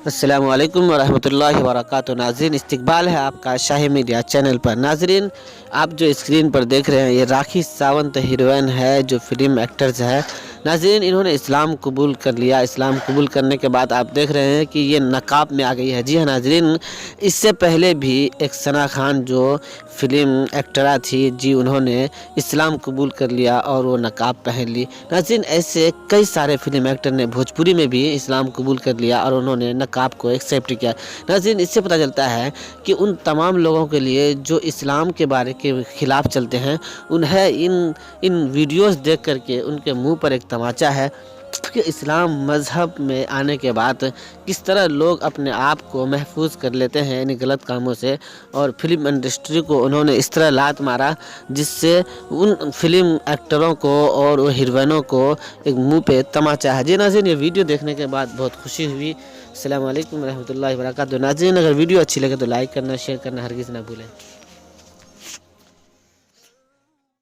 अस्सलामु अलैकुम वरहमतुल्लाहि वबरकातुहू। नाज़रीन, इस्तकबाल है आपका शाही मीडिया चैनल पर। नाज़रीन, आप जो स्क्रीन पर देख रहे हैं ये राखी सावंत हीरोइन है, जो फिल्म एक्टर्स है। नाज़रीन, इन्होंने इस्लाम कबूल कर लिया। इस्लाम कबूल करने के बाद आप देख रहे हैं कि ये नकाब में आ गई है। जी हाँ नाज़रीन, इससे पहले भी एक सना खान जो फिल्म एक्टरा थी, जी उन्होंने इस्लाम कबूल कर लिया और वो नकाब पहन ली। नाज़रीन, ऐसे कई सारे फिल्म एक्टर ने भोजपुरी में भी इस्लाम कबूल कर लिया और उन्होंने नकाब को एक्सेप्ट किया। नाज़रीन, इससे पता चलता है कि उन तमाम लोगों के लिए जो इस्लाम के बारे के ख़िलाफ़ चलते हैं, उन्हें इन वीडियोज़ देख करके उनके मुंह पर एक तमाचा है कि इस्लाम मज़हब में आने के बाद किस तरह लोग अपने आप को महफूज कर लेते हैं इन गलत कामों से। और फिल्म इंडस्ट्री को उन्होंने इस तरह लात मारा जिससे उन फिल्म एक्टरों को और वो हीरोइनों को एक मुंह पे तमाचा है। जी नाज़रीन, ये वीडियो देखने के बाद बहुत खुशी हुई। अस्सलामु अलैकुम रहमतुल्लाहि व बरकातहू। नाज़रीन, अगर वीडियो अच्छी लगे तो लाइक करना, शेयर करना हरगिज़ ना भूलें।